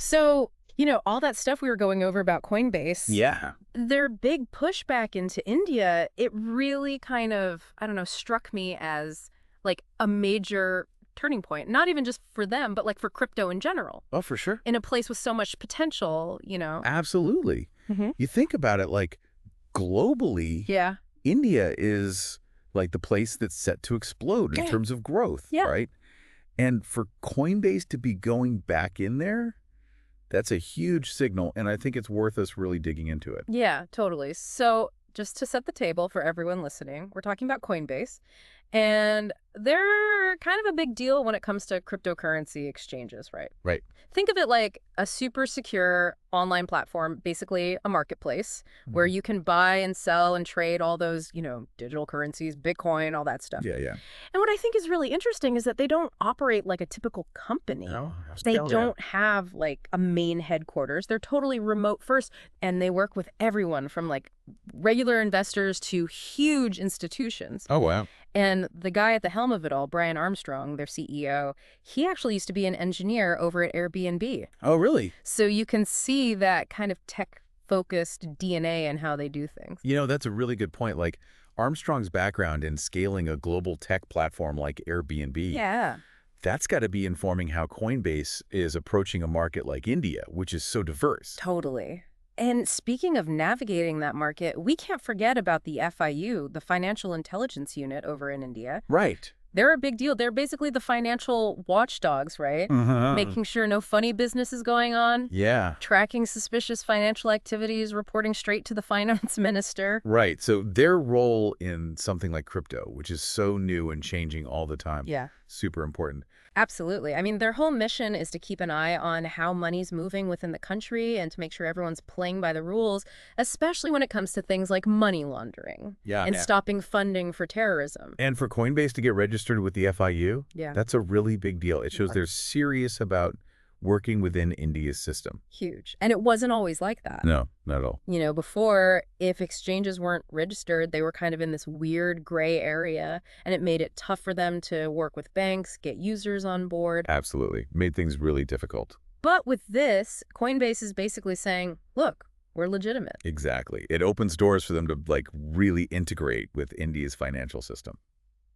So, all that stuff we were going over about Coinbase, Yeah. their big pushback into India, it really kind of, I don't know, struck me as like a major turning point. Not even just for them, but like for crypto in general. Oh, for sure. In a place with so much potential. Absolutely. Hmm. You think about it, like globally, Yeah. India is like the place that's set to explode in terms of growth, Yeah. right? And for Coinbase to be going back in there, that's a huge signal, and I think it's worth us really digging into it. Yeah, totally. So, just to set the table for everyone listening, we're talking about Coinbase, and they're kind of a big deal when it comes to cryptocurrency exchanges, right? Right. Think of it like a super secure online platform, basically a marketplace where Mhm. you can buy and sell and trade all those digital currencies, Bitcoin, all that stuff. Yeah, yeah. And what I think is really interesting is that they don't operate like a typical company. No, They scale down. don't have like a main headquarters. They're totally remote first, and they work with everyone from like regular investors to huge institutions. Oh, wow. And the guy at the helm of it all, Brian Armstrong, their CEO, he actually used to be an engineer over at Airbnb. Oh, really? So you can see that kind of tech-focused DNA in how they do things. That's a really good point. Like Armstrong's background in scaling a global tech platform like Airbnb, Yeah, that's got to be informing how Coinbase is approaching a market like India, which is so diverse. totally. And speaking of navigating that market, we can't forget about the FIU, the Financial Intelligence Unit over in India. Right. They're a big deal. They're basically the financial watchdogs, right? Uh-huh. Making sure no funny business is going on, Yeah. tracking suspicious financial activities, reporting straight to the finance minister. Right. So their role in something like crypto, which is so new and changing all the time, Yeah. super important. Absolutely. I mean, their whole mission is to keep an eye on how money's moving within the country and to make sure everyone's playing by the rules, especially when it comes to things like money laundering Yeah. and stopping funding for terrorism. And for Coinbase to get registered with the FIU, Yeah. that's a really big deal. It shows they're serious about working within India's system. Huge. And it wasn't always like that. No, not at all. Before, if exchanges weren't registered, they were kind of in this weird gray area, and it made it tough for them to work with banks, get users on board. Absolutely. Made things really difficult. But with this, Coinbase is basically saying, look, we're legitimate. Exactly. It opens doors for them to really integrate with India's financial system.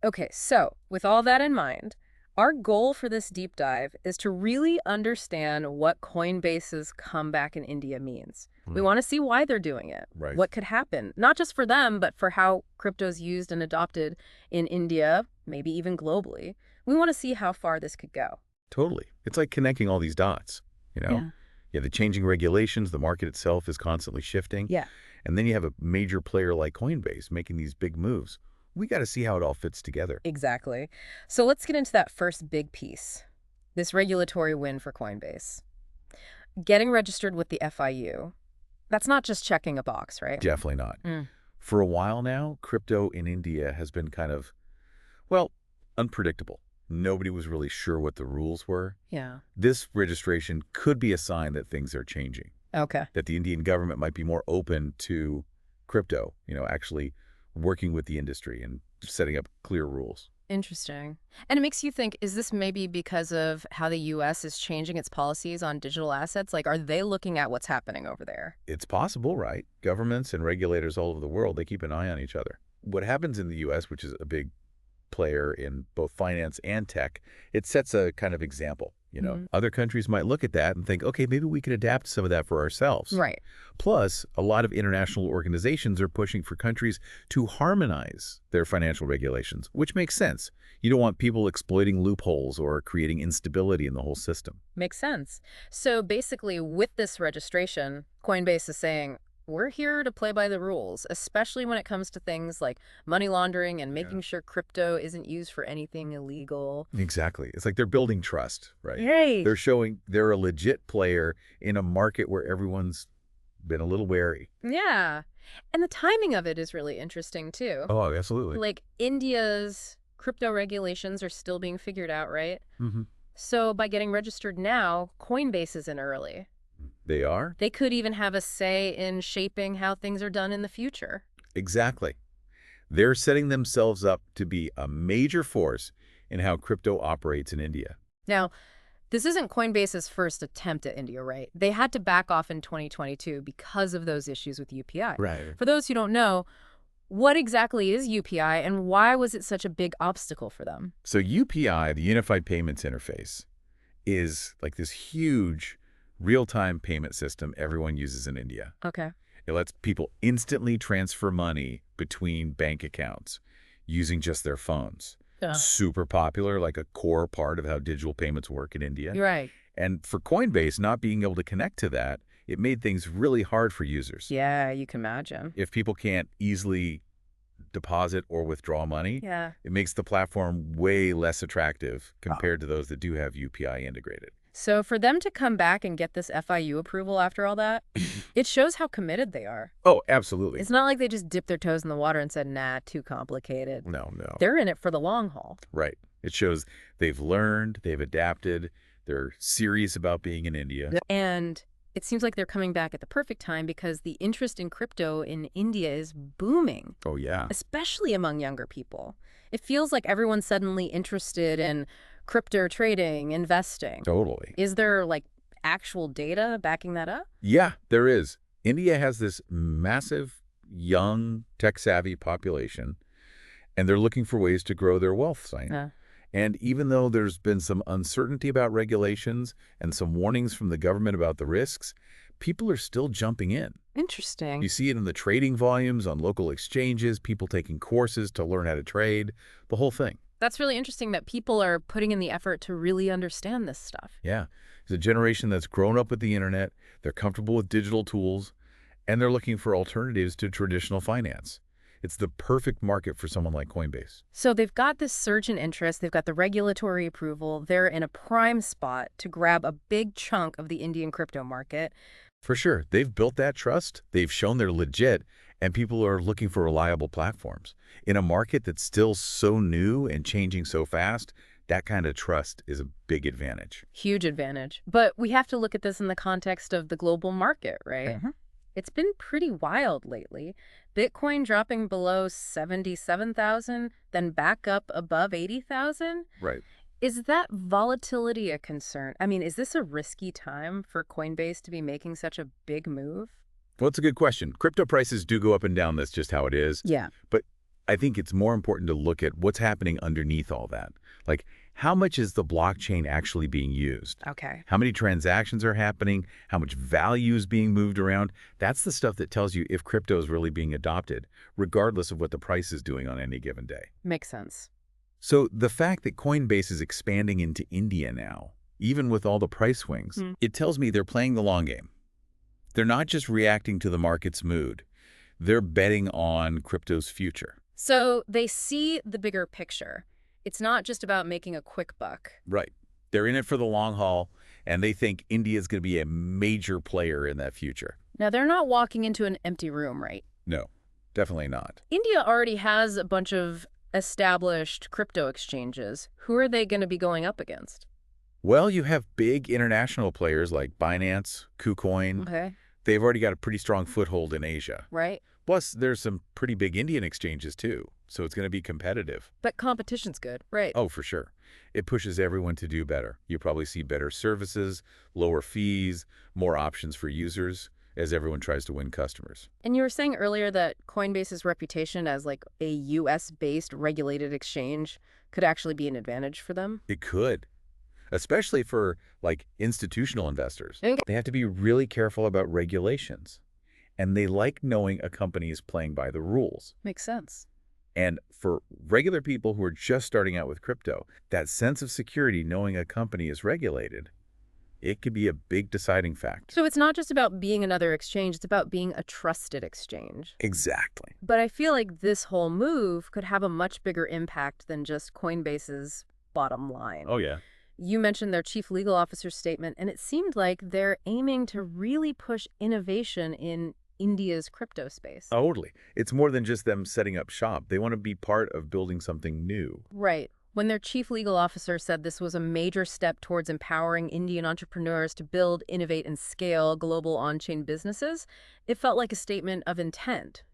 Okay, so with all that in mind, our goal for this deep dive is to really understand what Coinbase's comeback in India means. We want to see why they're doing it, Right. what could happen, not just for them, but for how crypto's used and adopted in India, maybe even globally. We want to see how far this could go. Totally. It's like connecting all these dots, you know? Yeah. Yeah, the changing regulations, the market itself is constantly shifting. Yeah. And then you have a major player like Coinbase making these big moves. We got to see how it all fits together. Exactly. So let's get into that first big piece, this regulatory win for Coinbase. Getting registered with the FIU, that's not just checking a box, right? Definitely not. Mm. For a while now, crypto in India has been kind of, unpredictable. Nobody was really sure what the rules were. Yeah. This registration could be a sign that things are changing, Okay. that the Indian government might be more open to crypto, actually working with the industry and setting up clear rules. Interesting. And it makes you think, is this maybe because of how the U.S. is changing its policies on digital assets? Like, are they looking at what's happening over there? It's possible, right? Governments and regulators all over the world, they keep an eye on each other. What happens in the U.S., which is a big player in both finance and tech, it sets a kind of example. Other countries might look at that and think, okay, maybe we could adapt some of that for ourselves. Right. Plus, a lot of international organizations are pushing for countries to harmonize their financial regulations, which makes sense. You don't want people exploiting loopholes or creating instability in the whole system. Makes sense. So basically, with this registration, Coinbase is saying, we're here to play by the rules, especially when it comes to things like money laundering and making sure crypto isn't used for anything illegal. Exactly. It's like they're building trust, right? Right. They're showing they're a legit player in a market where everyone's been a little wary. Yeah. And the timing of it is really interesting, too. Oh, absolutely. Like, India's crypto regulations are still being figured out, right? Mm-hmm. So by getting registered now, Coinbase is in early. They are? They could even have a say in shaping how things are done in the future. Exactly. They're setting themselves up to be a major force in how crypto operates in India. Now, This isn't Coinbase's first attempt at India, right? They had to back off in 2022 because of those issues with UPI. Right. For those who don't know, what exactly is UPI and why was it such a big obstacle for them? So UPI, the Unified Payments Interface, is like this huge real-time payment system everyone uses in India. Okay. It lets people instantly transfer money between bank accounts using just their phones. Yeah. Super popular, like a core part of how digital payments work in India. You're right. And for Coinbase, not being able to connect to that, it made things really hard for users. Yeah, you can imagine. If people can't easily deposit or withdraw money, Yeah. it makes the platform way less attractive compared to those that do have UPI integrated. So for them to come back and get this FIU approval after all that, it shows how committed they are. Oh, absolutely. It's not like they just dipped their toes in the water and said, nah, too complicated. No. They're in it for the long haul. Right. It shows they've learned, they've adapted, they're serious about being in India. And it seems like they're coming back at the perfect time because the interest in crypto in India is booming, Oh, yeah. especially among younger people. It feels like everyone's suddenly interested in crypto trading, investing. Totally. Is there like actual data backing that up? Yeah, there is. India has this massive, young, tech-savvy population, and they're looking for ways to grow their wealth, Sain. And even though there's been some uncertainty about regulations and some warnings from the government about the risks, people are still jumping in. Interesting. You see it in the trading volumes on local exchanges, people taking courses to learn how to trade, the whole thing. That's really interesting that people are putting in the effort to really understand this stuff. Yeah. It's a generation that's grown up with the internet, they're comfortable with digital tools, and they're looking for alternatives to traditional finance. It's the perfect market for someone like Coinbase. So they've got this surge in interest, they've got the regulatory approval, they're in a prime spot to grab a big chunk of the Indian crypto market. For sure. They've built that trust, they've shown they're legit, and people are looking for reliable platforms. In a market that's still so new and changing so fast, that kind of trust is a big advantage. Huge advantage. But we have to look at this in the context of the global market, right? It's been pretty wild lately. Bitcoin dropping below 77,000, then back up above 80,000. Right. Is that volatility a concern? I mean, is this a risky time for Coinbase to be making such a big move? Well, it's a good question. Crypto prices do go up and down. That's just how it is. Yeah. But I think it's more important to look at what's happening underneath all that. Like, how much is the blockchain actually being used? Okay. How many transactions are happening? How much value is being moved around? That's the stuff that tells you if crypto is really being adopted, regardless of what the price is doing on any given day. Makes sense. So the fact that Coinbase is expanding into India now, even with all the price swings, it tells me they're playing the long game. They're not just reacting to the market's mood. They're betting on crypto's future. So they see the bigger picture. It's not just about making a quick buck. Right. They're in it for the long haul, and they think India is going to be a major player in that future. Now, they're not walking into an empty room, right? No, definitely not. India already has a bunch of established crypto exchanges. Who are they going to be going up against? Well, you have big international players like Binance, KuCoin. Okay. They've already got a pretty strong foothold in Asia. Right. Plus, there's some pretty big Indian exchanges, too, so it's going to be competitive. But competition's good, right? Oh, for sure. It pushes everyone to do better. You probably see better services, lower fees, more options for users as everyone tries to win customers. And you were saying earlier that Coinbase's reputation as like a US-based regulated exchange could actually be an advantage for them? It could, especially for, like, institutional investors. Okay. They have to be really careful about regulations, and they like knowing a company is playing by the rules. Makes sense. And for regular people who are just starting out with crypto, that sense of security knowing a company is regulated, it could be a big deciding factor. So it's not just about being another exchange, it's about being a trusted exchange. Exactly. But I feel like this whole move could have a much bigger impact than just Coinbase's bottom line. Oh, yeah. You mentioned their chief legal officer's statement, and it seemed like they're aiming to really push innovation in India's crypto space. Totally. It's more than just them setting up shop. They want to be part of building something new. Right. When their chief legal officer said this was a major step towards empowering Indian entrepreneurs to build, innovate, and scale global on-chain businesses, it felt like a statement of intent.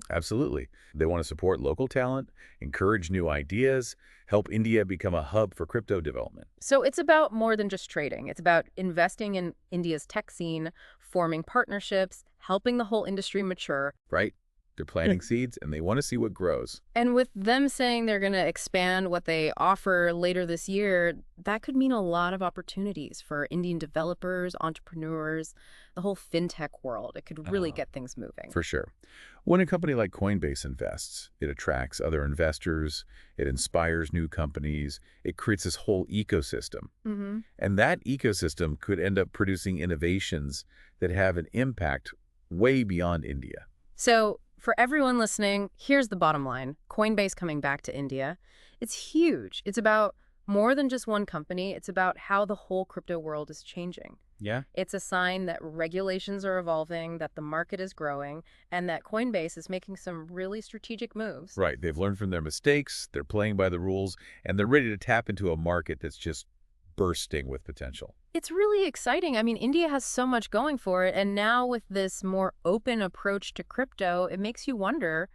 Absolutely. They want to support local talent, encourage new ideas, help India become a hub for crypto development. So it's about more than just trading. It's about investing in India's tech scene, forming partnerships, helping the whole industry mature. Right? They're planting seeds, and they want to see what grows. And with them saying they're going to expand what they offer later this year, that could mean a lot of opportunities for Indian developers, entrepreneurs, the whole fintech world. It could really get things moving. For sure. When a company like Coinbase invests, it attracts other investors, it inspires new companies, it creates this whole ecosystem. And that ecosystem could end up producing innovations that have an impact way beyond India. So for everyone listening, here's the bottom line. Coinbase coming back to India, it's huge. It's about more than just one company. It's about how the whole crypto world is changing. Yeah. It's a sign that regulations are evolving, that the market is growing, and that Coinbase is making some really strategic moves. Right. They've learned from their mistakes, they're playing by the rules, and they're ready to tap into a market that's just bursting with potential. It's really exciting. I mean, India has so much going for it, and now with this more open approach to crypto, it makes you wonder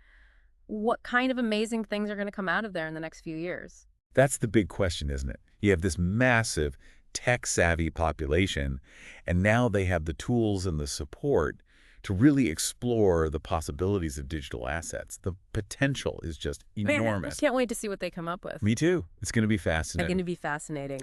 what kind of amazing things are going to come out of there in the next few years. That's the big question, isn't it? You have this massive tech-savvy population, and now they have the tools and the support to really explore the possibilities of digital assets. The potential is just Man, I enormous. can't wait to see what they come up with. Me too. It's going to be It's going fascinating. to be fascinating.